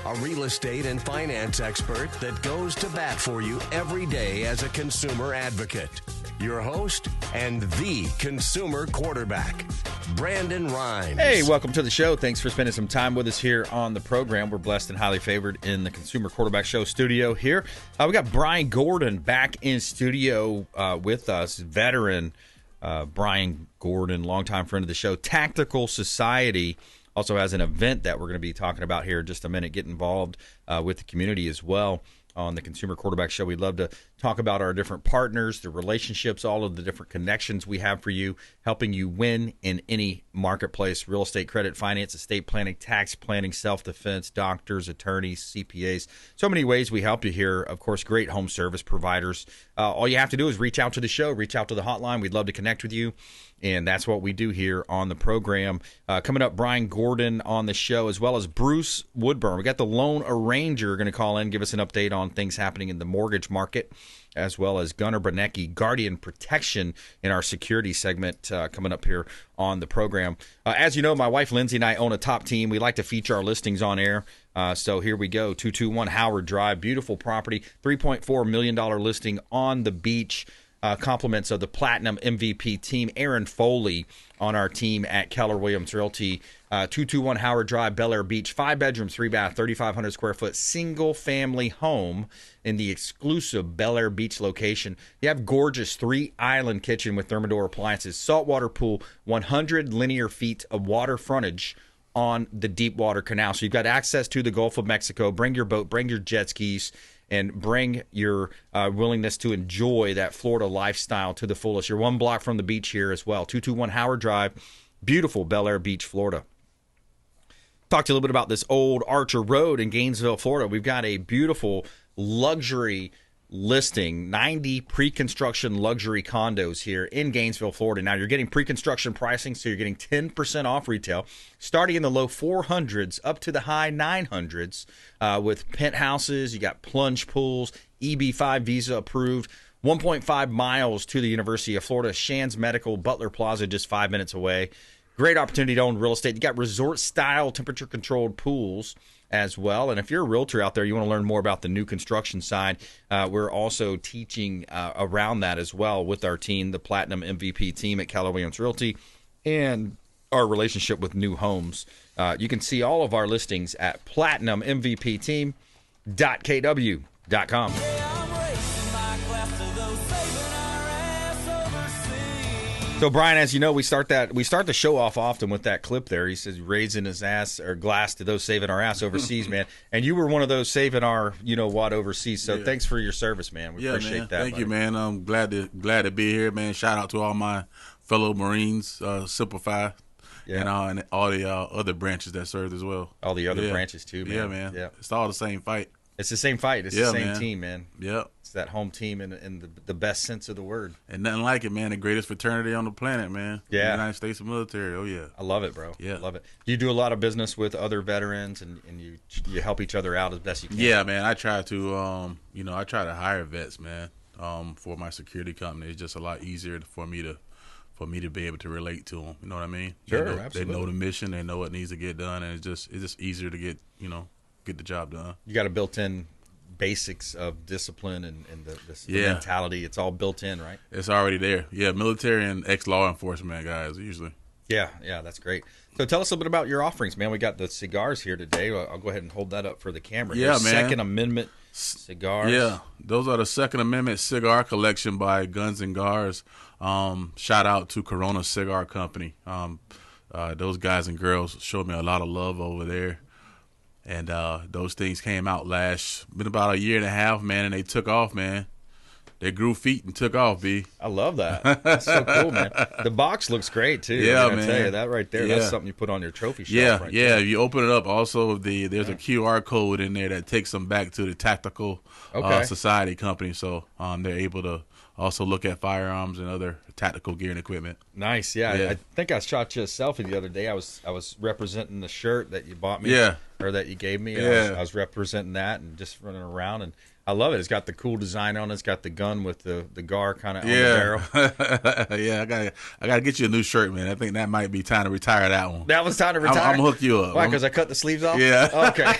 a real estate and finance expert that goes to bat for you every day as a consumer advocate. Your host and the consumer quarterback, BRimes. Hey, welcome to the show. Thanks for spending some time with us here on the program. We're blessed and highly favored in the Consumer Quarterback Show studio here. We got Brian Gordon back in studio with us, veteran Brian Gordon, longtime friend of the show. Tactical Society also has an event that we're going to be talking about here in just a minute. Get involved with the community as well on the Consumer Quarterback Show. We'd love to talk about our different partners, the relationships, all of the different connections we have for you, helping you win in any marketplace: real estate, credit, finance, estate planning, tax planning, self-defense, doctors, attorneys, CPAs. So many ways we help you here. Of course, great home service providers. All you have to do is reach out to the show, reach out to the hotline. We'd love to connect with you. And that's what we do here on the program. Coming up, Brian Gordon on the show, as well as Bruce Woodburn. We got the loan arranger going to call in, give us an update on things happening in the mortgage market, as well as Gunnar Braniecki, Guardian Protection, in our security segment coming up here on the program. As you know, my wife Lindsay and I own a top team. We like to feature our listings on air. So here we go. 221 Howard Drive, beautiful property, $3.4 million listing on the beach. Compliments of the Platinum MVP team, Aaron Foley on our team at Keller Williams Realty. 221 Howard Drive, Bel Air Beach, 5 bedrooms, 3 bath, 3,500 square foot, single family home in the exclusive Bel Air Beach location. You have gorgeous 3-island kitchen with Thermador appliances, saltwater pool, 100 linear feet of water frontage on the Deepwater Canal. So you've got access to the Gulf of Mexico. Bring your boat, bring your jet skis, and bring your willingness to enjoy that Florida lifestyle to the fullest. You're one block from the beach here as well. 221 Howard Drive, beautiful Bel Air Beach, Florida. Talk to you a little bit about this old Archer Road in Gainesville, Florida. We've got a beautiful luxury listing, 90 pre-construction luxury condos here in Gainesville, Florida. Now, you're getting pre-construction pricing, so you're getting 10% off retail, starting in the low 400s up to the high 900s with penthouses. You got plunge pools, EB5 visa approved, 1.5 miles to the University of Florida, Shands Medical, Butler Plaza, just 5 minutes away. Great opportunity to own real estate. You got resort-style temperature-controlled pools as well. And if you're a realtor out there, you want to learn more about the new construction side, we're also teaching around that as well with our team, the Platinum MVP team at Keller Williams Realty, and our relationship with new homes. You can see all of our listings at platinummvpteam.kw.com. So, Brian, as you know, we start the show off often with that clip there. He says, raising his ass or glass to those saving our ass overseas, man. And you were one of those saving our, what, overseas. So thanks for your service, man. We appreciate man. that. Thank you, man. I'm glad to be here, man. Shout out to all my fellow Marines, Simplify, and all the other branches that served as well. All the other branches too, man. Yeah, man. Yeah. It's all the same fight. It's the same fight. It's the same team, man. Yep. It's that home team in the best sense of the word. And nothing like it, man. The greatest fraternity on the planet, man. Yeah. The United States military. Oh, yeah. I love it, bro. Yeah. I love it. You do a lot of business with other veterans, and you help each other out as best you can. Yeah, man. I try to, I try to hire vets, man, for my security company. It's just a lot easier for me to be able to relate to them. You know what I mean? Sure, absolutely. They know the mission. They know what needs to get done, and it's just easier to get the job done. You got a built-in basics of discipline and the mentality. It's all built in, right? It's already there. Yeah, military and ex-law enforcement guys usually. Yeah, that's great. So tell us a bit about your offerings, man. We got the cigars here today. I'll go ahead and hold that up for the camera. Yeah, man. Second Amendment cigars. Yeah, those are the Second Amendment cigar collection by Guns and Gars. Shout out to Corona Cigar Company. Those guys and girls showed me a lot of love over there. And those things came out been about a year and a half, man, and they took off, man. They grew feet and took off, B. I love that. That's so cool, man. The box looks great, too. Yeah, man. I tell you, that right there, that's something you put on your trophy shelf. Yeah. You open it up, also, there's a QR code in there that takes them back to the Tactical Society company. So they're able to also look at firearms and other tactical gear and equipment. Nice, yeah. I think I shot you a selfie the other day. I was representing the shirt that you bought me, or that you gave me. Yeah. I was representing that and just running around, and I love it. It's got the cool design on it. It's got the gun with the gar kind of on the barrel. Yeah, I gotta get you a new shirt, man. I think that might be time to retire that one. That was time to retire? I'm gonna hook you up. Why, because I cut the sleeves off? Yeah. Okay.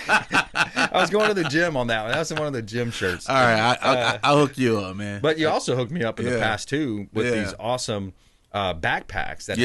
I was going to the gym on that one. That was one of the gym shirts. All right, I'll hook you up, man. But you also hooked me up in the past too with Yeah. these awesome backpacks that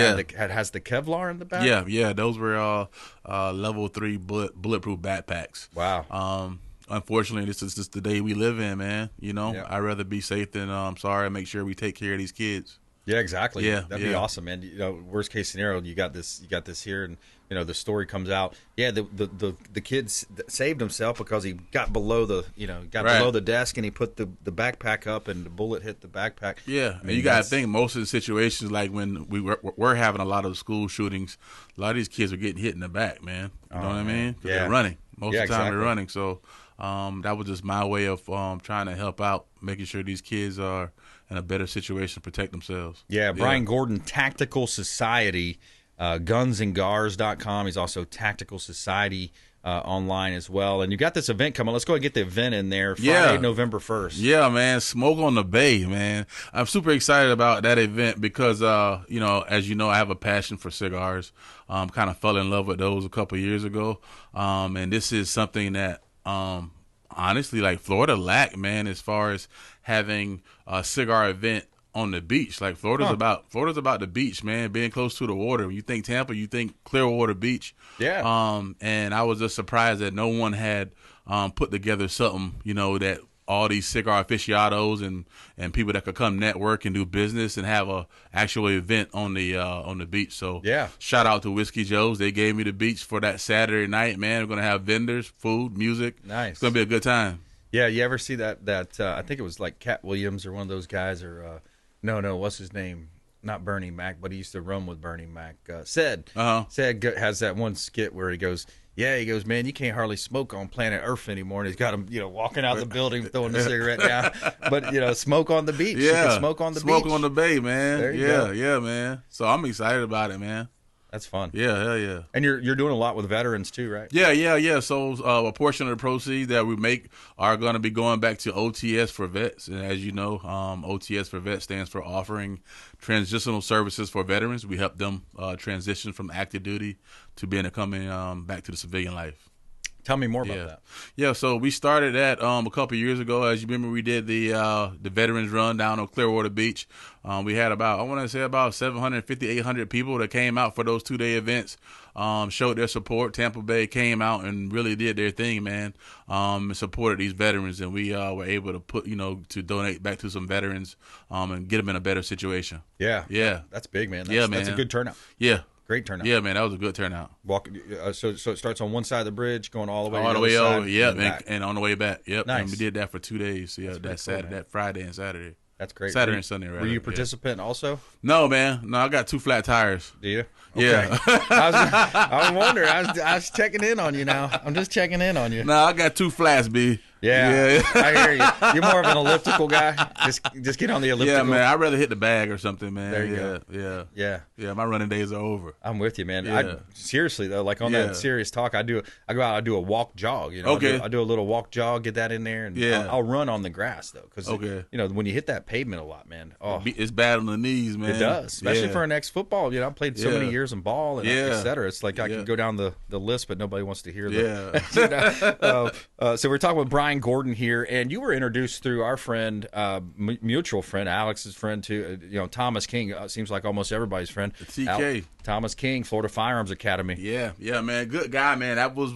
has the Kevlar in the back. Yeah. Those were level 3 bulletproof backpacks. Wow. Unfortunately, this is just the day we live in, man. You know, Yeah. I'd rather be safe than sorry. Make sure we take care of these kids. Yeah, exactly. Yeah, that'd be awesome, man. You know, worst case scenario, you got this here, and you know the story comes out. Yeah, the kid saved himself because he got below the below the desk and he put the backpack up and the bullet hit the backpack. Yeah, and you got to think most of the situations, like when we're having a lot of school shootings, a lot of these kids are getting hit in the back, man. You know what I mean? 'Cause they're running most of the time. They're running. So that was just my way of trying to help out, making sure these kids are in a better situation to protect themselves. Yeah, Brian Gordon, Tactical Society, gunsandgars.com. He's also Tactical Society online as well. And you got this event coming. Let's go ahead and get the event in there. Friday, November 1st. Yeah, man. Smoke on the Bay, man. I'm super excited about that event because, you know, as you know, I have a passion for cigars. Kind of fell in love with those a couple of years ago. And this is something that, honestly, like Florida lacked, man, as far as having a cigar event on the beach. Like Florida's about the beach, man, being close to the water. When you think Tampa, you think Clearwater Beach. Yeah. And I was just surprised that no one had put together something, you know, that all these cigar aficionados and people that could come network and do business and have a actual event on the beach. So shout out to Whiskey Joe's. They gave me the beach for that Saturday night, man. We're gonna have vendors, food, music. Nice. It's gonna be a good time. Yeah, you ever see that I think it was like Cat Williams or one of those guys, or no, what's his name? Not Bernie Mac, but he used to run with Bernie Mac. Said has that one skit where he goes, man, you can't hardly smoke on planet Earth anymore. And he's got him, walking out the building, throwing the cigarette down. But, smoke on the beach. Yeah. You can smoke on the beach. Smoke on the bay, man. There you go. Yeah, man. So I'm excited about it, man. That's fun. Yeah, hell yeah. And you're doing a lot with veterans too, right? Yeah. So a portion of the proceeds that we make are going to be going back to OTS for Vets. And as you know, OTS for Vets stands for Offering Transitional Services for Veterans. We help them transition from active duty to coming back to the civilian life. Tell me more about that. Yeah, so we started that a couple of years ago. As you remember, we did the Veterans Run down on Clearwater Beach. We had about 750, 800 people that came out for those 2-day events, showed their support. Tampa Bay came out and really did their thing, man, and supported these veterans. And we were able to to donate back to some veterans and get them in a better situation. Yeah. That's big, man. That's a good turnout. Yeah. Great turnout. Yeah, man, that was a good turnout. So it starts on one side of the bridge, going all the way over, yeah, and on the way back. Yep, nice. And we did that for 2 days. Yeah, that Saturday, that Friday and Saturday. That's great. Saturday and Sunday, right? Were you a participant also? No, man. No, I got 2 flat tires. Do you? Okay. Yeah. I was wondering. I was checking in on you now. I'm just checking in on you. No, I got 2 flats, B. Yeah. I hear you. You're more of an elliptical guy. Just get on the elliptical. Yeah, man. I'd rather hit the bag or something, man. There you go. Yeah. My running days are over. I'm with you, man. Yeah. Seriously though, like on that serious talk, I go out, I do a walk jog. Okay. I do a little walk jog, get that in there, and I'll run on the grass though, because when you hit that pavement a lot, man, it's bad on the knees, man. It does, especially for an ex-football. I played so many years in ball and et cetera. It's like I can go down the list, but nobody wants to hear that. So we're talking with Brian Gordon here, and you were introduced through our friend, mutual friend, Alex's friend too. Thomas King seems like almost everybody's friend. TK. Thomas King, Florida Firearms Academy. Yeah, man. Good guy, man. That was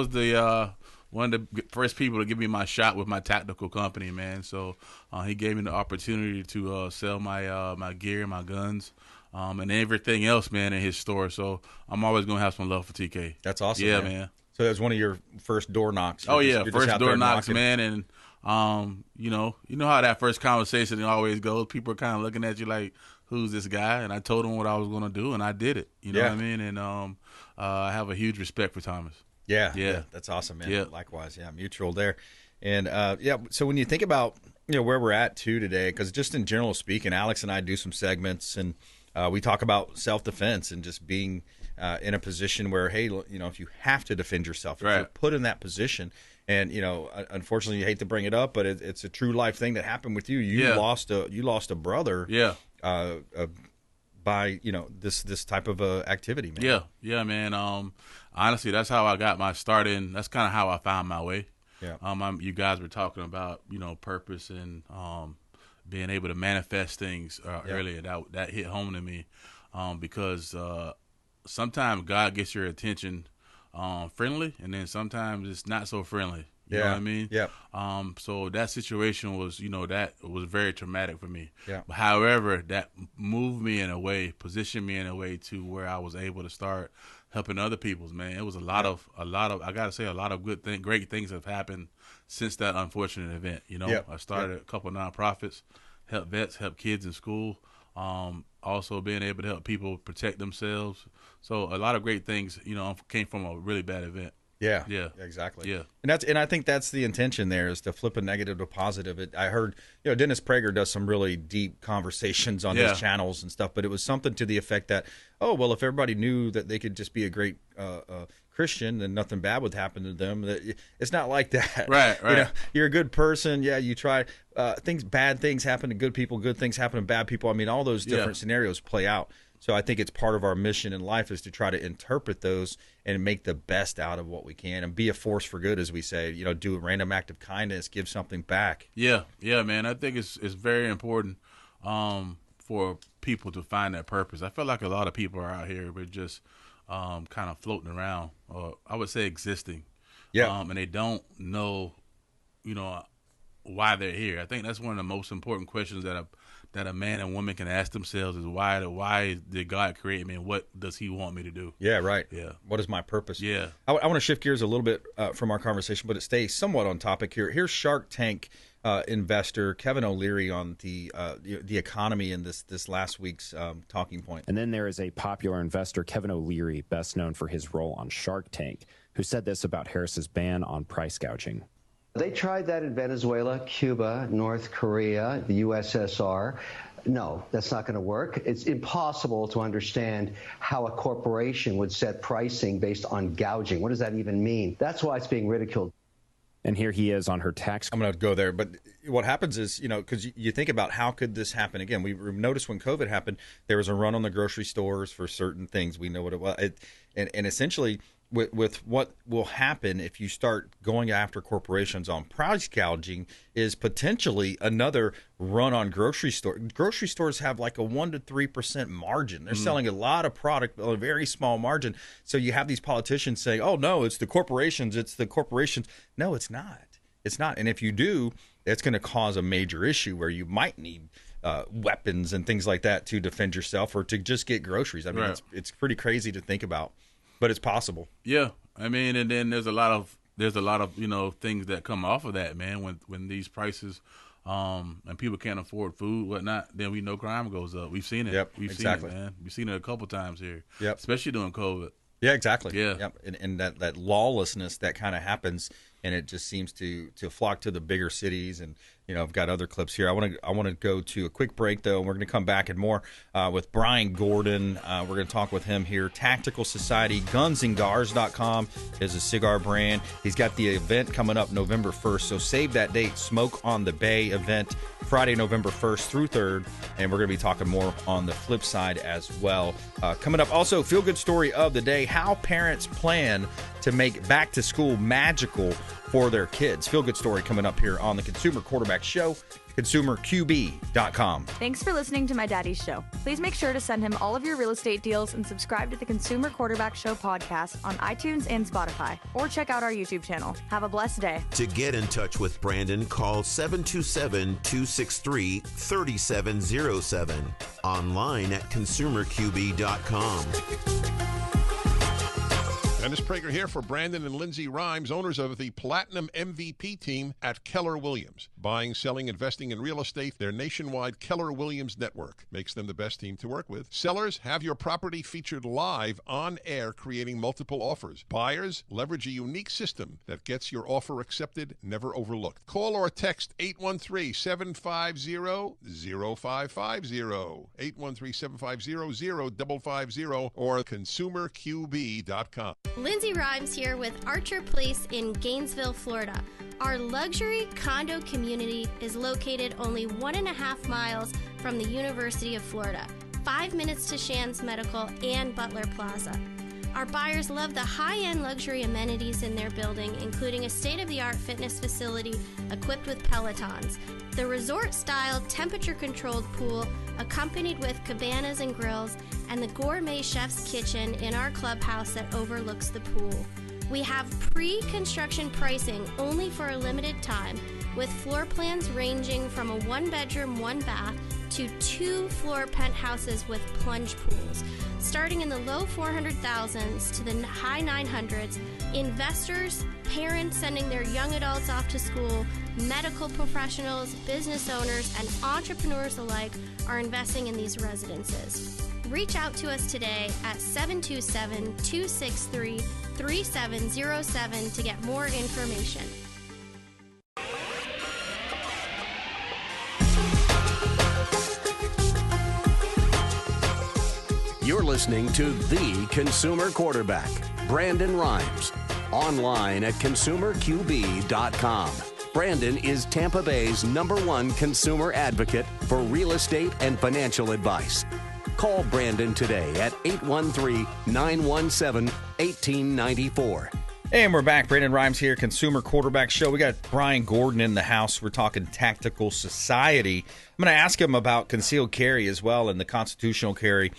the one of the first people to give me my shot with my tactical company, man. So he gave me the opportunity to sell my gear, my guns, and everything else, man, in his store. So I'm always gonna have some love for TK. That's awesome. Yeah, man. So that was one of your first door knocks. First door knocks, man. And you know how that first conversation always goes. People are kind of looking at you like, who's this guy? And I told him what I was going to do, and I did it. You know what I mean? And I have a huge respect for Thomas. Yeah, that's awesome, man. Yeah. Likewise, mutual there. And so when you think about where we're at today, because just in general speaking, Alex and I do some segments, and we talk about self-defense and just being in a position where, hey, if you have to defend yourself, if you're put in that position, and unfortunately, you hate to bring it up, but it's a true life thing that happened with you. You lost a brother. By this type of activity, man. Yeah, man. Honestly, that's how I got my start in. That's kind of how I found my way. Yeah. You guys were talking about, purpose and being able to manifest things earlier. That hit home to me because sometimes God gets your attention friendly, and then sometimes it's not so friendly. You know what I mean? Yeah. So that situation was, that was very traumatic for me. Yeah. However, that moved me in a way, positioned me in a way to where I was able to start helping other people's, man. It was a lot of, I got to say, a lot of great things have happened since that unfortunate event. I started a couple of nonprofits, help vets, help kids in school. Also being able to help people protect themselves. So a lot of great things, came from a really bad event. Yeah. Yeah. Exactly. Yeah. And I think that's the intention there, is to flip a negative to positive. I heard, Dennis Prager does some really deep conversations on his channels and stuff, but it was something to the effect that, oh, well, if everybody knew that they could just be a great Christian, then nothing bad would happen to them. It's not like that. Right. You're a good person. Yeah, you try bad things happen to good people, good things happen to bad people. I mean, all those different scenarios play out. So I think it's part of our mission in life is to try to interpret those and make the best out of what we can and be a force for good, as we say. Do a random act of kindness, give something back. Yeah, man. I think it's very important for people to find that purpose. I feel like a lot of people are out here, but just kind of floating around, or I would say existing. Yeah. And they don't know, why they're here. I think that's one of the most important questions that a man and woman can ask themselves is why did God create me, and what does He want me to do? Yeah, right. Yeah. What is my purpose? Yeah. I want to shift gears a little bit from our conversation, but it stays somewhat on topic here. Here's Shark Tank investor Kevin O'Leary on the economy in this last week's talking point. And then there is a popular investor, Kevin O'Leary, best known for his role on Shark Tank, who said this about Harris's ban on price gouging. They tried that in Venezuela, Cuba, North Korea, the USSR. No, that's not going to work. It's impossible to understand how a corporation would set pricing based on gouging. What does that even mean? That's why it's being ridiculed. And here he is on her tax. I'm going to go there. But what happens is, because you think about how could this happen again. We noticed when COVID happened, there was a run on the grocery stores for certain things. We know what it was. And essentially, with what will happen if you start going after corporations on price gouging is potentially another run on grocery stores. Grocery stores have like a 1% to 3% margin. They're selling a lot of product on a very small margin. So you have these politicians saying, oh, no, it's the corporations. No, it's not. It's not. And if you do, it's going to cause a major issue where you might need weapons and things like that to defend yourself or to just get groceries. I mean, it's pretty crazy to think about. But it's possible. Yeah, I mean, and then there's a lot of things that come off of that, man. When these prices, and people can't afford food, whatnot, then we know crime goes up. We've seen it. Yep, We've exactly. seen it, man. We've seen it a couple times here. Yep. Especially during COVID. Yeah, exactly. Yeah. Yep. And that lawlessness that kind of happens, and it just seems to flock to the bigger cities. And I've got other clips here. I want to go to a quick break though, and we're going to come back and more with Brian Gordon. We're going to talk with him here. Tactical Society, gunsandgars.com is a cigar brand. He's got the event coming up November 1st, so save that date. Smoke on the Bay event, Friday, November 1st through 3rd, and we're going to be talking more on the flip side as well. Coming up, also, feel good story of the day: how parents plan to make back to school magical for their kids. Feel good story coming up here on the Consumer Quarterback Show, consumerqb.com. Thanks for listening to my daddy's show. Please make sure to send him all of your real estate deals and subscribe to the Consumer Quarterback Show podcast on iTunes and Spotify, or check out our YouTube channel. Have a blessed day. To get in touch with Brandon, call 727-263-3707. Online at consumerqb.com. Dennis Prager here for Brandon and Lindsay Rhymes, owners of the Platinum MVP team at Keller Williams. Buying, selling, investing in real estate, their nationwide Keller Williams network makes them the best team to work with. Sellers, have your property featured live on air, creating multiple offers. Buyers, leverage a unique system that gets your offer accepted, never overlooked. Call or text 813-750-0550, 813-750-0550, or consumerqb.com. Lindsay Rhymes here with Archer Place in Gainesville, Florida. Our luxury condo community is located only 1.5 miles from the University of Florida, 5 minutes to Shands Medical and Butler Plaza. Our buyers love the high-end luxury amenities in their building, including a state-of-the-art fitness facility equipped with Pelotons, the resort-style temperature-controlled pool accompanied with cabanas and grills, and the gourmet chef's kitchen in our clubhouse that overlooks the pool. We have pre-construction pricing only for a limited time, with floor plans ranging from a 1-bedroom, 1-bath to 2-floor penthouses with plunge pools. Starting in the low 400,000s to the high 900s, investors, parents sending their young adults off to school, medical professionals, business owners, and entrepreneurs alike are investing in these residences. Reach out to us today at 727-263-3707 to get more information. You're listening to The Consumer Quarterback, Brandon Rimes. Online at consumerqb.com. Brandon is Tampa Bay's #1 consumer advocate for real estate and financial advice. Call Brandon today at 813-917-1894. And we're back. Brandon Rimes here, Consumer Quarterback Show. We got Brian Gordon in the house. We're talking Tactical Society. I'm going to ask him about concealed carry as well and the constitutional carry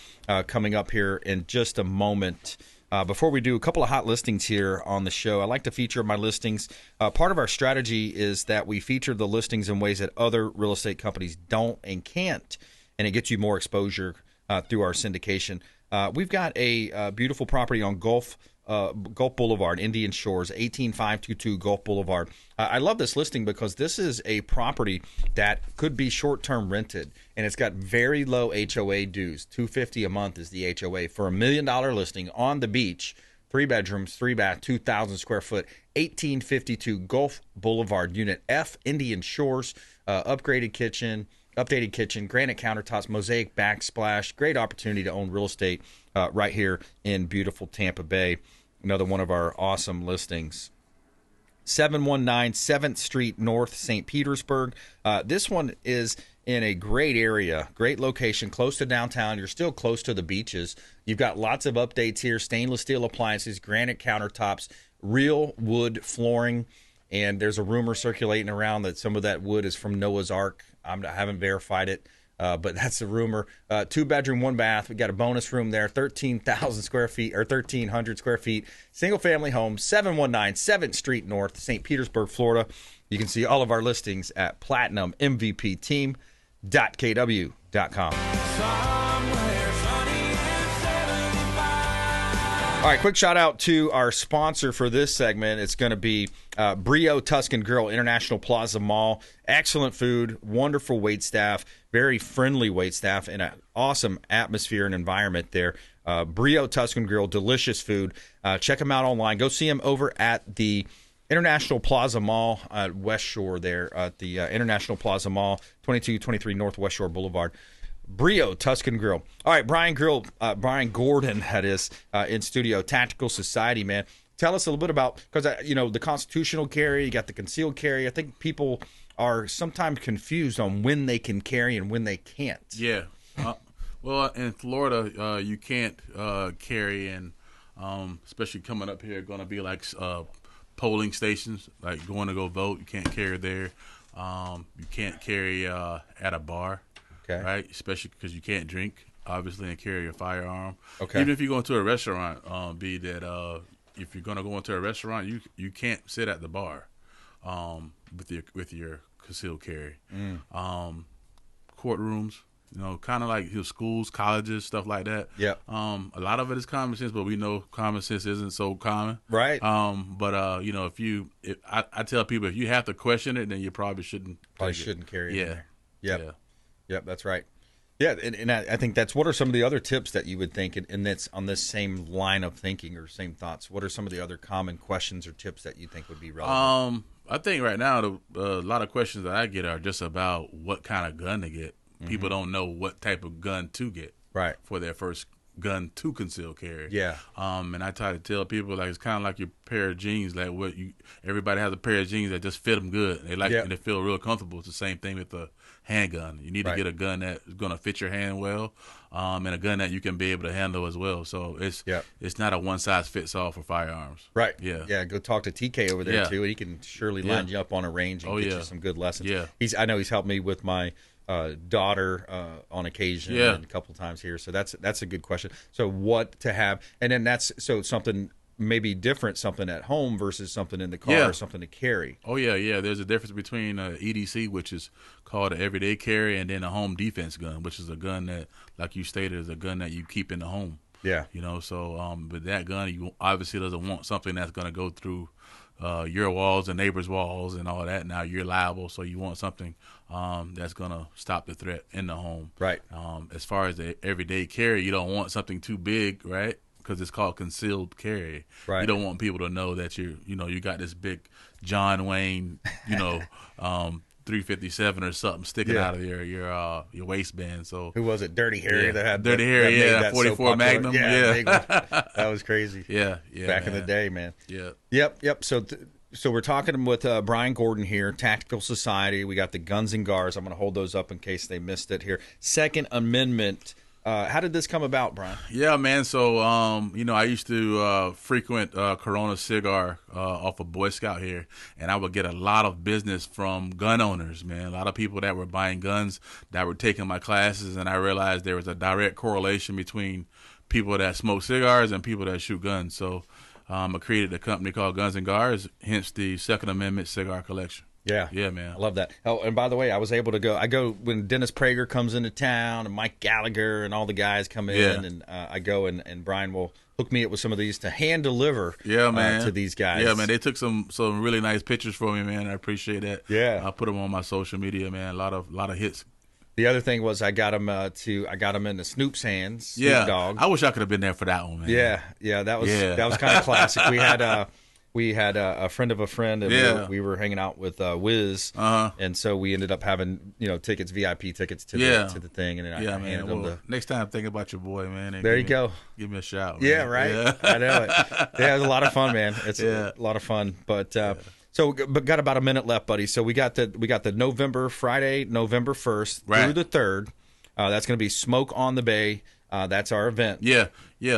coming up here in just a moment. Before we do, a couple of hot listings here on the show. I like to feature my listings. Part of our strategy is that we feature the listings in ways that other real estate companies don't and can't, and it gets you more exposure through our syndication. We've got a beautiful property on Gulf Boulevard, Indian Shores, 18522 Gulf Boulevard. I love this listing because this is a property that could be short-term rented, and it's got very low HOA dues. $250 a month is the HOA for $1 million listing on the beach. 3 bedrooms, 3 bath, 2,000 square foot, 1852 Gulf Boulevard, Unit F, Indian Shores, updated kitchen, granite countertops, mosaic backsplash. Great opportunity to own real estate right here in beautiful Tampa Bay. Another one of our awesome listings. 719 7th Street North, St. Petersburg. This one is in a great area, great location, close to downtown. You're still close to the beaches. You've got lots of updates here, stainless steel appliances, granite countertops, real wood flooring, and there's a rumor circulating around that some of that wood is from Noah's Ark. I haven't verified it, but that's the rumor. 2-bedroom, 1-bath. We got a bonus room there, 13,000 square feet or 1,300 square feet. Single-family home, 719 7th Street North, St. Petersburg, Florida. You can see all of our listings at platinummvpteam.kw.com. All right, quick shout out to our sponsor for this segment. It's going to be Brio Tuscan Grill, International Plaza Mall. Excellent food, wonderful wait staff, very friendly wait staff, and an awesome atmosphere and environment there. Brio Tuscan Grill, delicious food. Check them out online. Go see them over at the International Plaza Mall at West Shore there, at the International Plaza Mall, 2223 North West Shore Boulevard. Brio Tuscan Grill. All right, Brian Gordon, that is, in studio. Tactical Society, man. Tell us a little bit about, because the constitutional carry, you got the concealed carry. I think people are sometimes confused on when they can carry and when they can't. Yeah. Well, in Florida, you can't carry in, especially coming up here, going to be like polling stations, like going to go vote. You can't carry there. You can't carry at a bar. Okay. Right, especially because you can't drink, obviously, and carry a firearm. Okay. Even if you go into a restaurant, if you're going to go into a restaurant, you can't sit at the bar with your concealed carry. Courtrooms, kind of like schools, colleges, stuff like that. Yeah. A lot of it is common sense, but we know common sense isn't so common. Right. But I tell people, if you have to question it, then you probably shouldn't. Shouldn't carry it. Yeah. Yep. Yep, that's right. Yeah, and I think that's, what are some of the other tips that you would think, and that's on this same line of thinking or same thoughts? What are some of the other common questions or tips that you think would be relevant? I think right now a lot of questions that I get are just about what kind of gun to get. Mm-hmm. People don't know what type of gun to get right. for their first gun to concealed carry. Yeah. And I try to tell people, like, it's kind of like your pair of jeans. Like, everybody has a pair of jeans that just fit them good. They and they feel real comfortable. It's the same thing with the handgun. You need to get a gun that's going to fit your hand well, and a gun that you can be able to handle as well. So it's not a one size fits all for firearms. Right. Yeah. Yeah. Go talk to TK over there too. He can surely line you up on a range and get you some good lessons. Yeah. I know he's helped me with my daughter on occasion and a couple times here. So that's a good question. So what to have, and then that's something maybe different, something at home versus something in the car or something to carry. Oh yeah. There's a difference between EDC, which is called an everyday carry, and then a home defense gun, which is a gun that, like you stated, is a gun that you keep in the home. Yeah. So with that gun, you obviously doesn't want something that's going to go through your walls and neighbors' walls and all that. Now you're liable, so you want something that's going to stop the threat in the home. Right. As far as the everyday carry, you don't want something too big, right? Because it's called concealed carry. Right. You don't want people to know that you got this big John Wayne, 357 or something sticking out of your waistband. So who was it? Dirty Harry that had Dirty Harry, that 44 so Magnum. That was crazy. Back in the day, man. Yeah. Yep. So we're talking with Brian Gordon here, Tactical Society. We got the Guns and Gars. I'm going to hold those up in case they missed it here. Second Amendment. How did this come about, Brian? Yeah, man. So, I used to frequent Corona Cigar off of Boy Scout here, and I would get a lot of business from gun owners, man. A lot of people that were buying guns that were taking my classes, and I realized there was a direct correlation between people that smoke cigars and people that shoot guns. So I created a company called Guns and Gars, hence the Second Amendment Cigar Collection. Yeah, man. I love that. Oh, and by the way, I was able to go. I go when Dennis Prager comes into town and Mike Gallagher and all the guys come in, and I go and Brian will hook me up with some of these to hand deliver. Man. To these guys. Yeah, man. They took some really nice pictures for me, man. I appreciate that. Yeah, I put them on my social media, man. A lot of hits. The other thing was I got him into Snoop's hands. Snoop Dogg. I wish I could have been there for that one, man. Yeah. That was kind of classic. We had a friend of a friend, and we were hanging out with Wiz, and so we ended up having tickets, VIP tickets to the thing, and then I handed them next time, think about your boy, man. There you go. Give me a shout. Man. Yeah, right. Yeah. I know it. Yeah, it was a lot of fun, man. It's a lot of fun, but. But got about a minute left, buddy. So we got the Friday, November 1st through the 3rd. That's going to be Smoke on the Bay. That's our event. Yeah.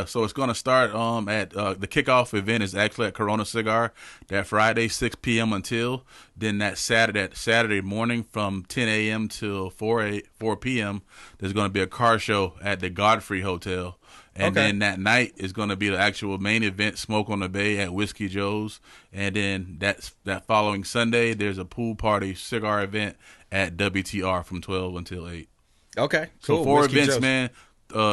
So it's going to start at the kickoff event is actually at Corona Cigar that Friday, 6 p.m. until. Then that Saturday morning from 10 a.m. till 4 p.m. there's going to be a car show at the Godfrey Hotel. And then that night is going to be the actual main event, Smoke on the Bay at Whiskey Joe's. And then that following Sunday, there's a pool party cigar event at WTR from 12 until 8. Okay, cool. So 4 Whiskey events, Joe's. man,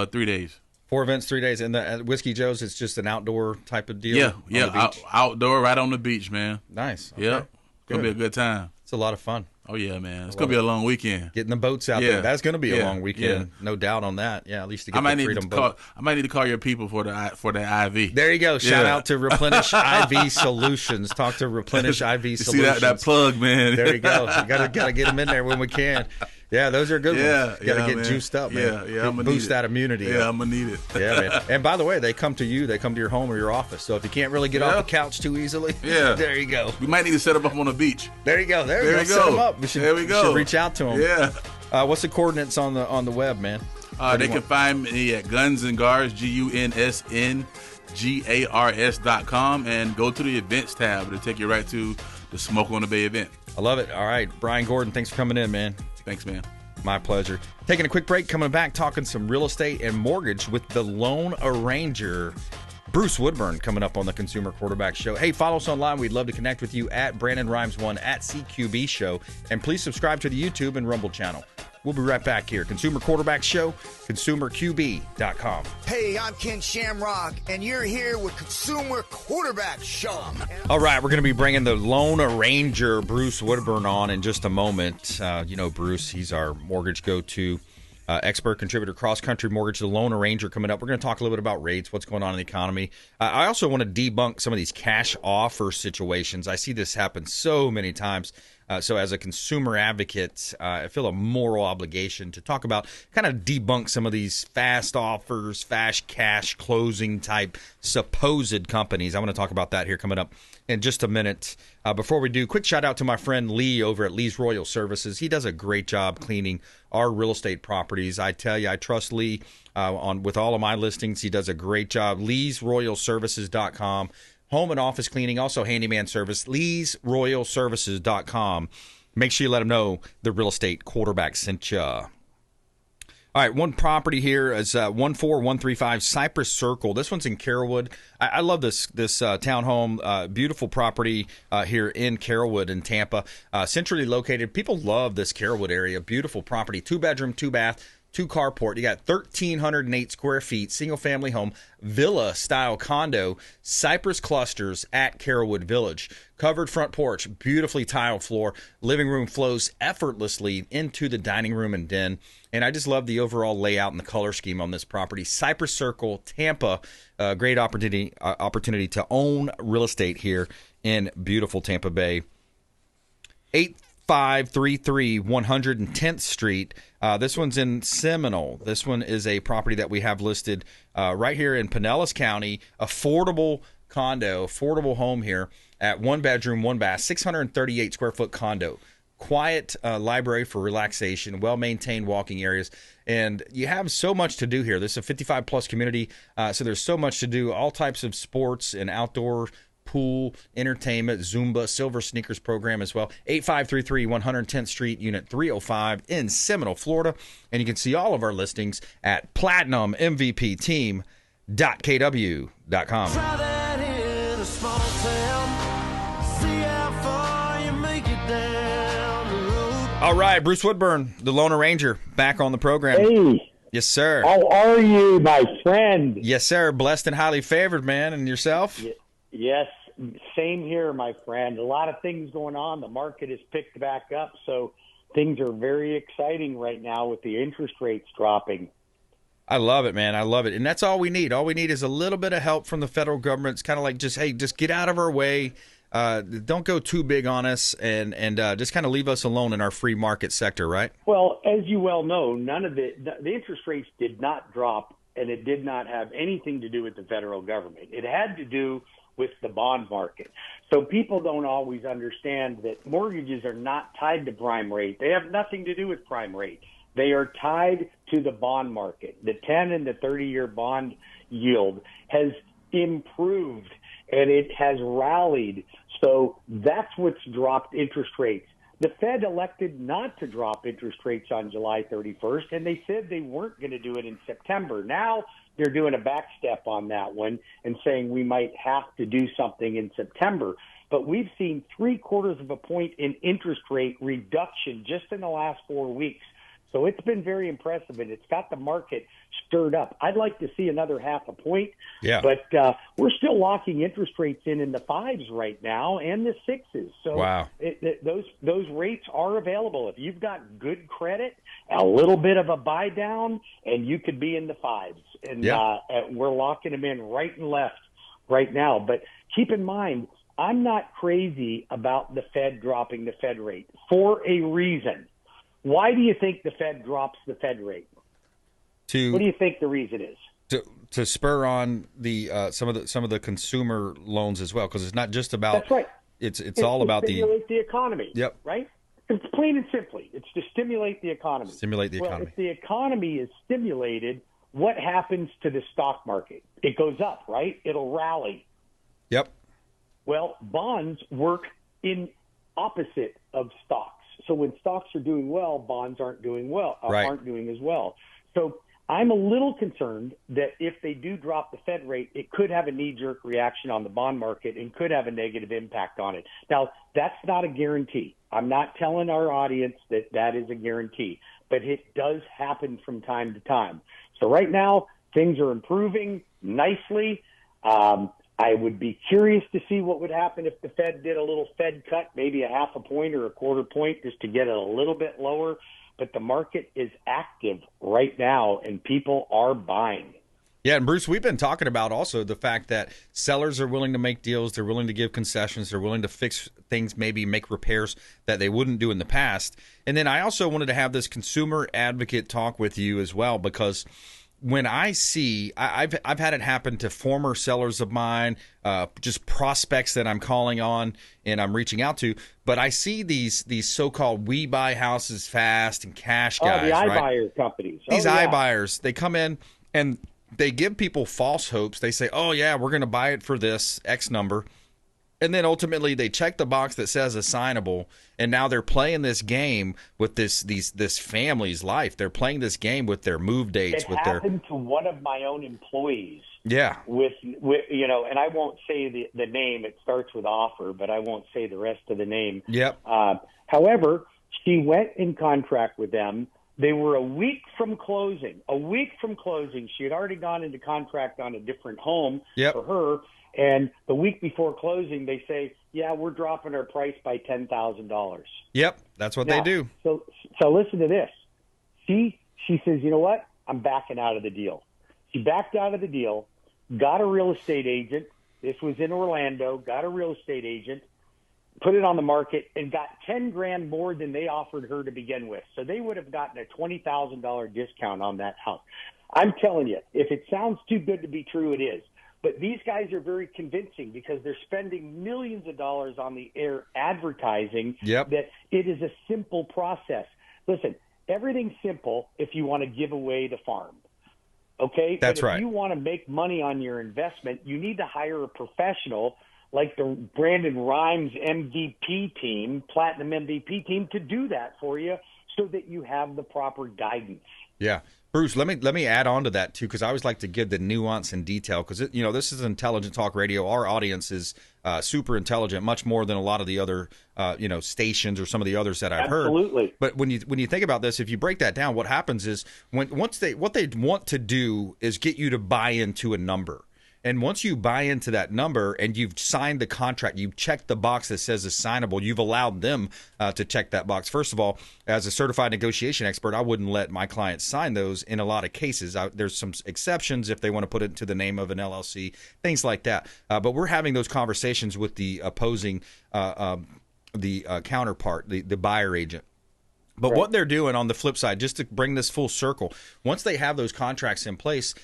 3 days. 4 events, 3 days. And at Whiskey Joe's, it's just an outdoor type of deal? Yeah. Outdoor, right on the beach, man. Nice. Okay. Yeah. It's going to be a good time. It's a lot of fun. Oh, yeah, man. It's going to be a long weekend. Getting the boats out there. That's going to be a long weekend. No doubt on that. Yeah, at least to get the Freedom boat. I might need to call your people for the IV. There you go. Shout out to Replenish IV Solutions. Talk to Replenish IV Solutions. See that plug, man. There you go. Gotta get them in there when we can. Yeah, those are good ones. You got to get juiced up, man. Yeah, I'm gonna boost that immunity. Yeah, I'm going to need it. Yeah, man. And by the way, they come to you. They come to your home or your office. So if you can't really get off the couch too easily, there you go. We might need to set them up on the beach. There you go. There we go. Set them up. There we go. We should reach out to them. Yeah. What's the coordinates on the web, man? They can find me at Guns and Gars, GUNSNGARS.com, and go to the events tab. It'll take you right to the Smoke on the Bay event. I love it. All right. Brian Gordon, thanks for coming in, man. Thanks, man. My pleasure. Taking a quick break, coming back, talking some real estate and mortgage with the loan arranger, Bruce Woodburn, coming up on the Consumer Quarterback Show. Hey, follow us online. We'd love to connect with you at BrandonRimes1 at CQB Show. And please subscribe to the YouTube and Rumble channel. We'll be right back here. Consumer Quarterback Show, consumerqb.com. Hey, I'm Ken Shamrock, and you're here with Consumer Quarterback Show. All right, we're going to be bringing the loan arranger, Bruce Woodburn, on in just a moment. Bruce, he's our mortgage go-to. expert contributor, Crosscountry Mortgage, the loan arranger coming up. We're going to talk a little bit about rates, what's going on in the economy. I also want to debunk some of these cash offer situations. I see this happen so many times. So as a consumer advocate, I feel a moral obligation to talk about, kind of debunk some of these fast offers, fast cash closing type supposed companies. I want to talk about that here coming up in just a minute. Before we do, quick shout out to my friend Lee over at Lee's Royal Services. He does a great job cleaning our real estate properties. I tell you, I trust Lee with all of my listings. He does a great job. Lee'sRoyalServices.com. Home and office cleaning, also handyman service, Lee'sRoyalServices.com. Make sure you let them know the real estate quarterback sent you. All right, one property here is 14135 Cypress Circle. This one's in Carrollwood. I love this townhome, beautiful property here in Carrollwood in Tampa. Centrally located. People love this Carrollwood area. Beautiful property. 2-bedroom, 2-bath. 2 carport. You got 1,308 square feet, single-family home, villa-style condo, cypress clusters at Carrollwood Village. Covered front porch, beautifully tiled floor. Living room flows effortlessly into the dining room and den. And I just love the overall layout and the color scheme on this property. Cypress Circle, Tampa, great opportunity to own real estate here in beautiful Tampa Bay. 8533 110th Street. This one's in Seminole. This one is a property that we have listed right here in Pinellas County. Affordable condo, affordable home here at 1 bedroom, 1 bath, 638 square foot condo. Quiet library for relaxation, well-maintained walking areas. And you have so much to do here. This is a 55-plus community, so there's so much to do. All types of sports and outdoor pool, entertainment, Zumba, Silver Sneakers program as well. 8533 110th Street, Unit 305 in Seminole, Florida. And you can see all of our listings at platinummvpteam.kw.com. Try that in a small town. See how far you make it down the road. All right, Bruce Woodburn, the Lone Ranger, back on the program. Hey. Yes, sir. How are you, my friend? Yes, sir. Blessed and highly favored, man. And yourself? Yes, same here, my friend. A lot of things going on. The market has picked back up, so things are very exciting right now with the interest rates dropping. I love it, man. I love it. And that's all we need. All we need is a little bit of help from the federal government. It's kind of like just get out of our way. Don't go too big on us and just kind of leave us alone in our free market sector, right? Well, as you well know, the interest rates did not drop, and it did not have anything to do with the federal government. It had to do with the bond market. So people don't always understand that mortgages are not tied to prime rate. They have nothing to do with prime rate. They are tied to the bond market. The 10 and the 30-year bond yield has improved, and it has rallied. So that's what's dropped interest rates. The Fed elected not to drop interest rates on July 31st, and they said they weren't going to do it in September. Now they're doing a back step on that one and saying we might have to do something in September. But we've seen 0.75 of a point in interest rate reduction just in the last 4 weeks. So it's been very impressive, and it's got the market stirred up. I'd like to see another 0.5 point, but we're still locking interest rates in the 5s right now and the 6s. So wow. Those rates are available. If you've got good credit, a little bit of a buy down, and you could be in the 5s. And we're locking them in right and left right now. But keep in mind, I'm not crazy about the Fed dropping the Fed rate for a reason. Why do you think the Fed drops the Fed rate? What do you think the reason is? To spur on the some of the consumer loans as well, because it's not just about. That's right. It's all about stimulate the economy. Yep. Right. It's plain and simply. It's to stimulate the economy. Stimulate the economy. Well, if the economy is stimulated, what happens to the stock market? It goes up, right? It'll rally. Yep. Well, bonds work in opposite of stocks. So when stocks are doing well, bonds aren't doing well, aren't doing as well. So I'm a little concerned that if they do drop the Fed rate, it could have a knee-jerk reaction on the bond market and could have a negative impact on it. Now, that's not a guarantee. I'm not telling our audience that that is a guarantee, but it does happen from time to time. So right now, things are improving nicely. I would be curious to see what would happen if the Fed did a little Fed cut, maybe a 0.5 point or a 0.25 point just to get it a little bit lower. but the market is active right now, and people are buying. Yeah, and Bruce, we've been talking about also the fact that sellers are willing to make deals, they're willing to give concessions, they're willing to fix things, maybe make repairs that they wouldn't do in the past. And then I also wanted to have this consumer advocate talk with you as well, because when I see, I've had it happen to former sellers of mine, just prospects that I'm calling on and I'm reaching out to, but I see these so-called we buy houses fast and cash guys, the right? iBuyer companies. These iBuyers, they come in and they give people false hopes. They say, oh, yeah, we're going to buy it for this X number. And then ultimately they check the box that says assignable, and now they're playing this game with this family's life. They're playing this game with their move dates. It with happened to one of my own employees. Yeah. With and I won't say the name. It starts with offer, but I won't say the rest of the name. Yep. However, she went in contract with them. They were a week from closing. She had already gone into contract on a different home for her. And the week before closing, they say, yeah, we're dropping our price by $10,000. Yep, that's what they do. So listen to this. She says, you know what? I'm backing out of the deal. She backed out of the deal, got a real estate agent. This was in Orlando, got a real estate agent, put it on the market, and got $10,000 more than they offered her to begin with. So they would have gotten a $20,000 discount on that house. I'm telling you, if it sounds too good to be true, it is. But these guys are very convincing because they're spending millions of dollars on the air advertising that it is a simple process. Listen, everything's simple if you want to give away the farm. Okay? That's right. If you want to make money on your investment, you need to hire a professional like the BRimes MVP team, Platinum MVP team, to do that for you so that you have the proper guidance. Yeah. Bruce, let me add on to that, too, because I always like to give the nuance and detail, because, this is Intelligent Talk Radio. Our audience is super intelligent, much more than a lot of the other, stations or some of the others that I've heard. Absolutely. But when you think about this, if you break that down, what happens is what they want to do is get you to buy into a number. And once you buy into that number and you've signed the contract, you've checked the box that says assignable, you've allowed them to check that box. First of all, as a certified negotiation expert, I wouldn't let my clients sign those in a lot of cases. There's some exceptions if they want to put it into the name of an LLC, things like that. But we're having those conversations with the opposing counterpart, the buyer agent. But what they're doing on the flip side, just to bring this full circle, once they have those contracts in place,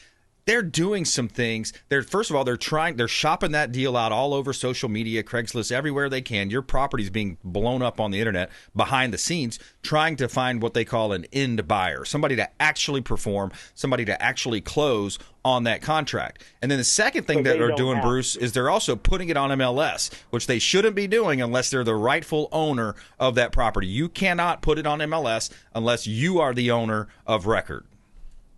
they're doing some things. First of all, they're shopping that deal out all over social media, Craigslist, everywhere they can. Your property's being blown up on the internet behind the scenes, trying to find what they call an end buyer, somebody to actually perform, somebody to actually close on that contract. And then the second thing that they're doing, Bruce, is they're also putting it on MLS, which they shouldn't be doing unless they're the rightful owner of that property. You cannot put it on MLS unless you are the owner of record.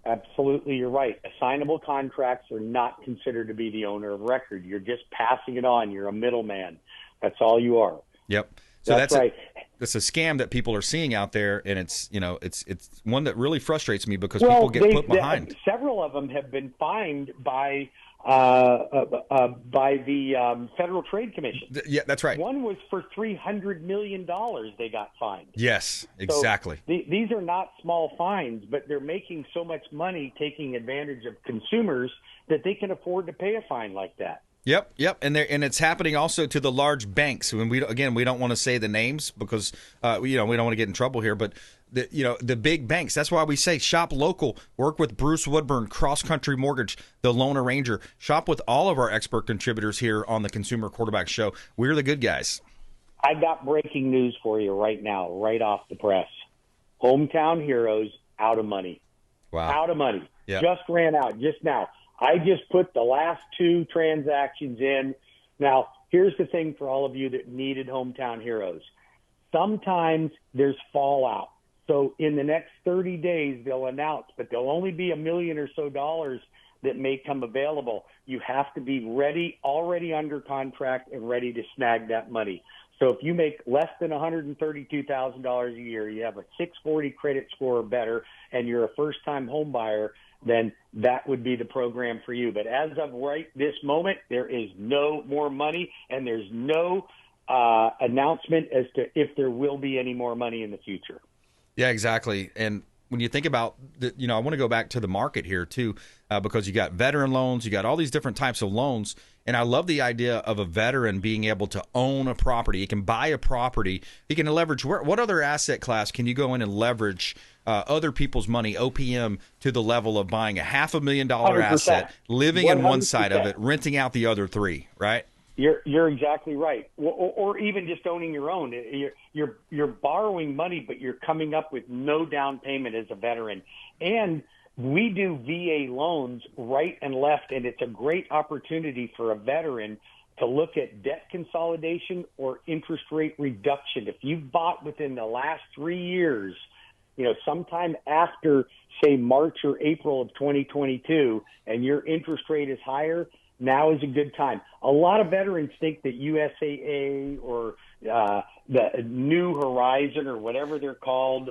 Absolutely, you're right. Assignable contracts are not considered to be the owner of record. You're just passing it on. You're a middleman. That's all you are. Yep. So that's right. It's a scam that people are seeing out there, and it's one that really frustrates me because people get put behind. Several of them have been fined by the Federal Trade Commission. Yeah, that's right. One was for $300 million they got fined. Yes, exactly. So these are not small fines, but they're making so much money taking advantage of consumers that they can afford to pay a fine like that. Yep, and it's happening also to the large banks. When we don't want to say the names because we don't want to get in trouble here, but the big banks. That's why we say shop local. Work with Bruce Woodburn, Crosscountry Mortgage, the Loan Arranger. Shop with all of our expert contributors here on the Consumer Quarterback Show. We're the good guys. I got breaking news for you right now, right off the press. Hometown Heroes out of money. Wow, out of money. Yep. Just ran out just now. I just put the last 2 transactions in. Now, here's the thing for all of you that needed Hometown Heroes. Sometimes there's fallout. So in the next 30 days, they'll announce, but there'll only be $1 million or so that may come available. You have to be ready, already under contract and ready to snag that money. So if you make less than $132,000 a year, you have a 640 credit score or better, and you're a first-time home buyer, then that would be the program for you. But as of right this moment, there is no more money, and there's no announcement as to if there will be any more money in the future. Yeah, exactly. And when you think about, I want to go back to the market here too, because you got veteran loans, you got all these different types of loans. And I love the idea of a veteran being able to own a property. He can buy a property. He can leverage. What other asset class can you go in and leverage other people's money, OPM, to the level of buying a $500,000 asset, living 100%. In one side of it, renting out the other three, right? You're exactly right. Or even just owning your own. You're borrowing money, but you're coming up with no down payment as a veteran. And we do VA loans right and left, and it's a great opportunity for a veteran to look at debt consolidation or interest rate reduction. If you've bought within the last 3 years, sometime after, say, March or April of 2022, and your interest rate is higher, now is a good time. A lot of veterans think that USAA or the New Horizon or whatever they're called,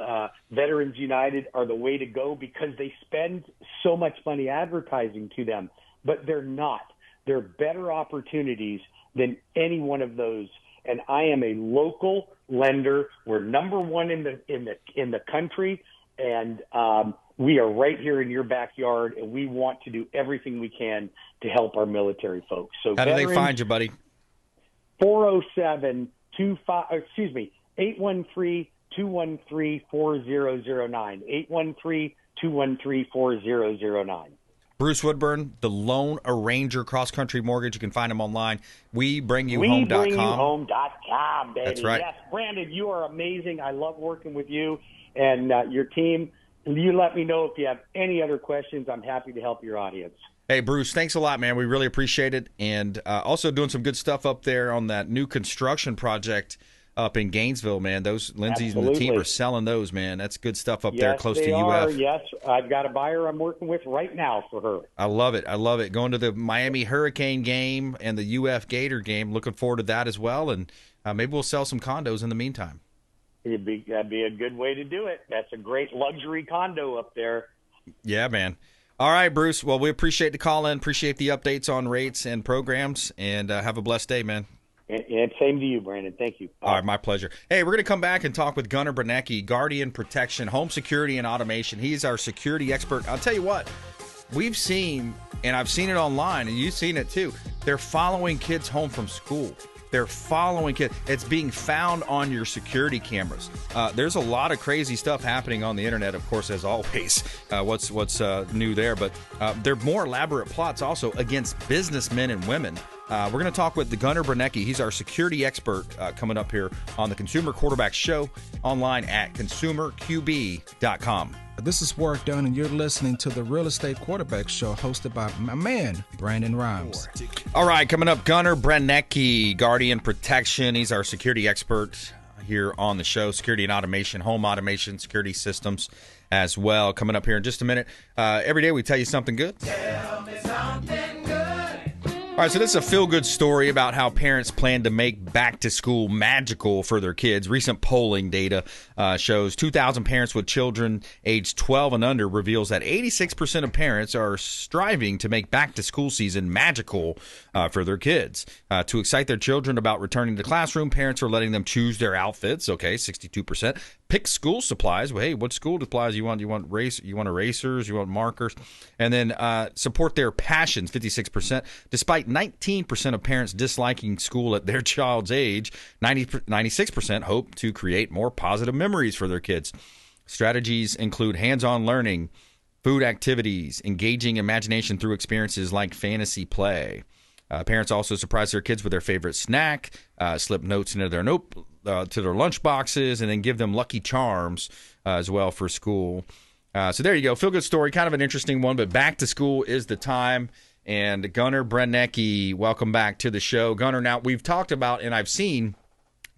Veterans United, are the way to go because they spend so much money advertising to them. But they're not. They're better opportunities than any one of those. And I am a local lender. We're number one in the country, and we are right here in your backyard, and we want to do everything we can to help our military folks. So how do they find you, buddy? 813-213-4009. 813-213-4009. Bruce Woodburn, the Loan Arranger, Crosscountry Mortgage. You can find him online. WeBringYouHome.com. WeBringYouHome.com, baby. That's right. Yes, Brandon, you are amazing. I love working with you and your team. You let me know if you have any other questions. I'm happy to help your audience. Hey, Bruce, thanks a lot, man. We really appreciate it. And also doing some good stuff up there on that new construction project up in Gainesville, man. Those Lindsay's and the team are selling those, man. That's good stuff up there close to UF. Yes, I've got a buyer I'm working with right now for her. I love it. I love it. Going to the Miami Hurricane game and the UF Gator game. Looking forward to that as well. And maybe we'll sell some condos in the meantime. That'd be a good way to do it. That's a great luxury condo up there. Yeah, man. All right, Bruce. Well, we appreciate the call in, appreciate the updates on rates and programs, and have a blessed day, man. And same to you, Brandon. Thank you. All right, my pleasure. Hey, we're going to come back and talk with Gunnar Braniecki, Guardian Protection, Home Security and Automation. He's our security expert. I'll tell you what, we've seen, and I've seen it online, and you've seen it too, they're following kids home from school. They're following kids. It's being found on your security cameras. There's a lot of crazy stuff happening on the internet, of course, as always. What's new there? But there are more elaborate plots also against businessmen and women. We're going to talk with the Gunnar Braniecki. He's our security expert coming up here on the Consumer Quarterback Show online at consumerqb.com. This is Work Done, and you're listening to the Real Estate Quarterback Show hosted by my man, Brandon Rimes. All right, coming up, Gunnar Braniecki, Guardian Protection. He's our security expert here on the show. Security and automation, home automation, security systems as well. Coming up here in just a minute. Every day we tell you something good. Tell me something good. All right, so this is a feel-good story about how parents plan to make back-to-school magical for their kids. Recent polling data shows 2,000 parents with children aged 12 and under reveals that 86% of parents are striving to make back-to-school season magical for their kids. To excite their children about returning to the classroom, parents are letting them choose their outfits. Okay, 62%. Pick school supplies. Well, hey, what school supplies you want? You want erasers? You want markers? And then support their passions. 56%. Despite 19% of parents disliking school at their child's age, 96% hope to create more positive memories for their kids. Strategies include hands-on learning, food activities, engaging imagination through experiences like fantasy play. Parents also surprise their kids with their favorite snack, slip notes into their to their lunch boxes, and then give them Lucky Charms as well for school. So there you go. Feel good story, kind of an interesting one, but back to school is the time. And Gunnar Braniecki, welcome back to the show. Gunnar, now we've talked about, and I've seen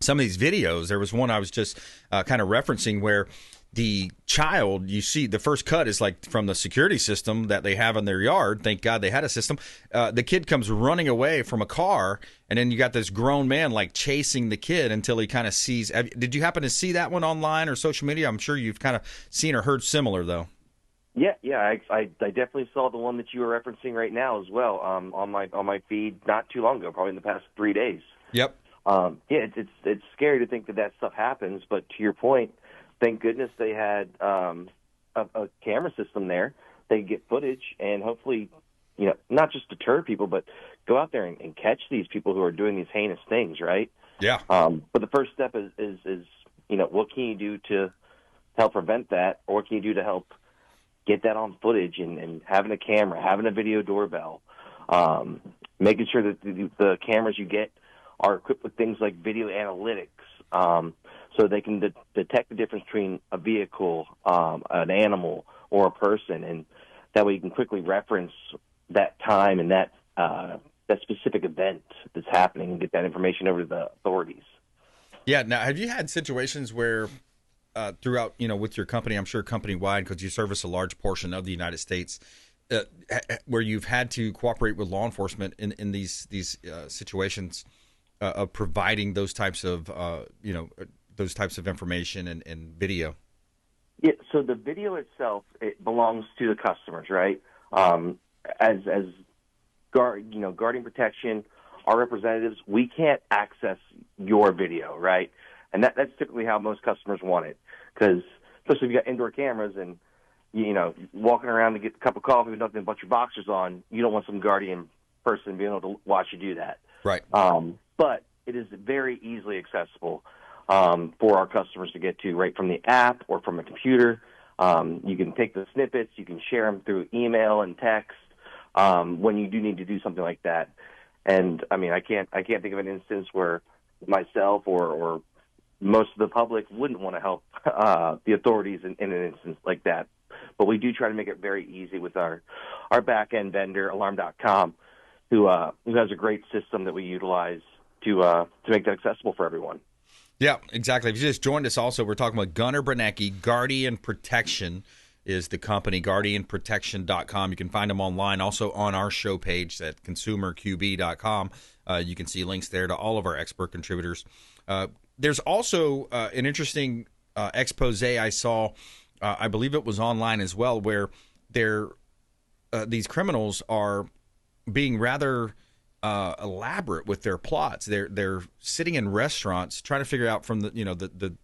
some of these videos. There was one I was just kind of referencing where the child, you see the first cut is like from the security system that they have in their yard. Thank God they had a system. The kid comes running away from a car, and then you got this grown man like chasing the kid until he kind of sees. Did you happen to see that one online or social media? I'm sure you've kind of seen or heard similar, though. Yeah, I definitely saw the one that you were referencing right now as well on my feed not too long ago, probably in the past 3 days. Yep. It's scary to think that stuff happens, but to your point, thank goodness they had a camera system there. They could get footage and hopefully, not just deter people, but go out there and catch these people who are doing these heinous things, right? Yeah. But the first step is what can you do to help prevent that, or what can you do to help get that on footage and having a camera, having a video doorbell, making sure that the cameras you get are equipped with things like video analytics, so they can detect the difference between a vehicle, an animal, or a person, and that way you can quickly reference that time and that specific event that's happening and get that information over to the authorities. Yeah. Now, have you had situations where throughout, with your company, I'm sure company-wide, because you service a large portion of the United States, where you've had to cooperate with law enforcement in these situations of providing those types of information and video? Yeah. So the video itself, it belongs to the customers, right? As guardian protection, our representatives, we can't access your video, right? And that's typically how most customers want it, because especially if you got indoor cameras and walking around to get a cup of coffee with nothing but your boxers on, you don't want some guardian person being able to watch you do that. Right. But it is very easily accessible for our customers to get to right from the app or from a computer. You can take the snippets, you can share them through email and text when you do need to do something like that. And I mean, I can't think of an instance where myself or most of the public wouldn't want to help the authorities in an instance like that. But we do try to make it very easy with our back-end vendor, Alarm.com, who has a great system that we utilize to make that accessible for everyone. Yeah, exactly. If you just joined us also, we're talking about Gunnar Braniecki. Guardian Protection is the company, guardianprotection.com. You can find them online, also on our show page at consumerqb.com. You can see links there to all of our expert contributors. There's also an interesting expose I saw, I believe it was online as well, where these criminals are being rather elaborate with their plots. They're sitting in restaurants trying to figure out from the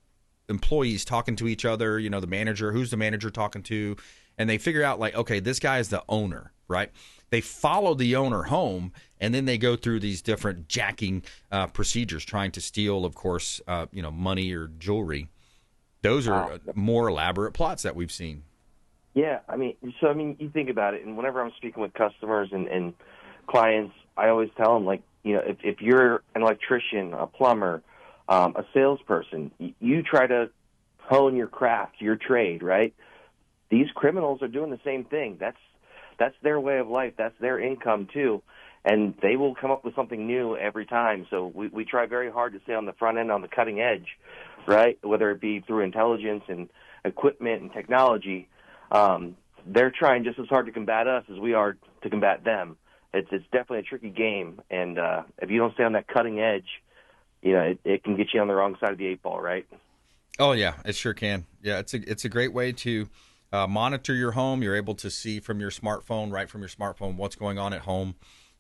employees talking to each other, the manager, who's the manager talking to, and they figure out, like, okay, this guy is the owner, right? They follow the owner home, and then they go through these different jacking procedures, trying to steal, of course, money or jewelry. Those are more elaborate plots that we've seen. Yeah, you think about it, and whenever I'm speaking with customers and clients, I always tell them, like, if you're an electrician, a plumber, a salesperson, you try to hone your craft, your trade, right? These criminals are doing the same thing. That's their way of life. That's their income too, and they will come up with something new every time. So we try very hard to stay on the front end, on the cutting edge, right? Whether it be through intelligence and equipment and technology, they're trying just as hard to combat us as we are to combat them. It's definitely a tricky game, and if you don't stay on that cutting edge, it can get you on the wrong side of the eight ball, right? Oh yeah, it sure can. Yeah, it's a great way to monitor your home. You're able to see from your smartphone, right from your smartphone, what's going on at home.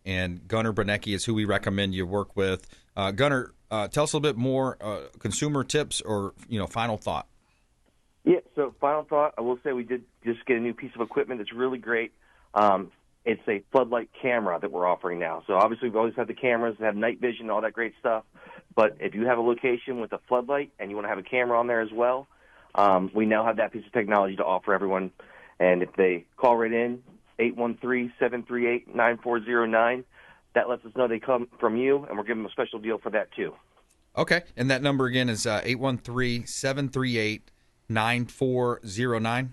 And Gunnar Braniecki is who we recommend you work with. Gunnar, tell us a little bit more consumer tips or final thought. Yeah. So final thought, I will say we did just get a new piece of equipment that's really great. It's a floodlight camera that we're offering now. So obviously we've always had the cameras that have night vision and all that great stuff. But if you have a location with a floodlight and you want to have a camera on there as well, we now have that piece of technology to offer everyone. And if they call right in, 813-738-9409, that lets us know they come from you, and we're giving them a special deal for that too. Okay. And that number again is 813-738-9409?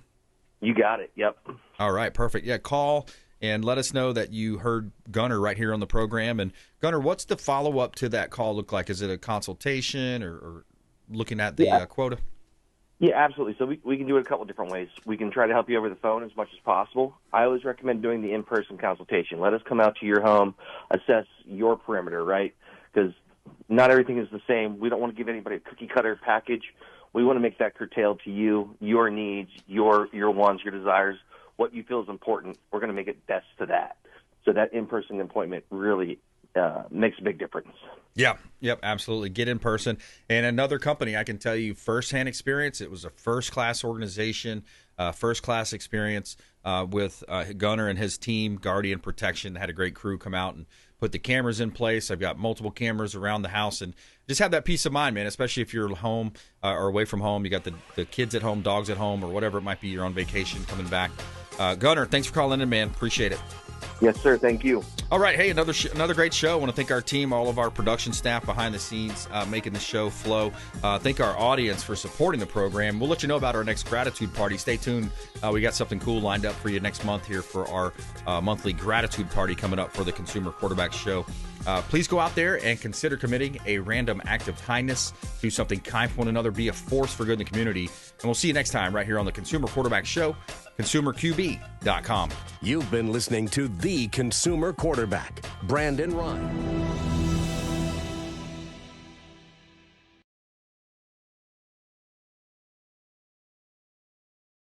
You got it. Yep. All right. Perfect. Yeah, call and let us know that you heard Gunnar right here on the program. And Gunnar, what's the follow-up to that call look like? Is it a consultation or looking at the quota? Yeah, absolutely. So we can do it a couple different ways. We can try to help you over the phone as much as possible. I always recommend doing the in-person consultation. Let us come out to your home, assess your perimeter, right? Because not everything is the same. We don't want to give anybody a cookie-cutter package. We want to make that curtailed to you, your needs, your wants, your desires, what you feel is important. We're going to make it best to that. So that in-person appointment really makes a big difference. Yeah, yep, absolutely. Get in person. And another company, I can tell you firsthand experience. It was a first-class organization, first-class experience with Gunner and his team, Guardian Protection. Had a great crew come out and put the cameras in place. I've got multiple cameras around the house, and just have that peace of mind, man, especially if you're home or away from home. You got the kids at home, dogs at home, or whatever it might be. You're on vacation coming back. Gunner, thanks for calling in, man. Appreciate it. Yes, sir. Thank you. All right. Hey, another great show. I want to thank our team, all of our production staff behind the scenes, making the show flow. Thank our audience for supporting the program. We'll let you know about our next gratitude party. Stay tuned. We got something cool lined up for you next month here for our monthly gratitude party coming up for the Consumer Quarterback Show. Please go out there and consider committing a random act of kindness. Do something kind for one another. Be a force for good in the community. And we'll see you next time right here on the Consumer Quarterback Show, consumerqb.com. You've been listening to The Consumer Quarterback, Brandon Ryan.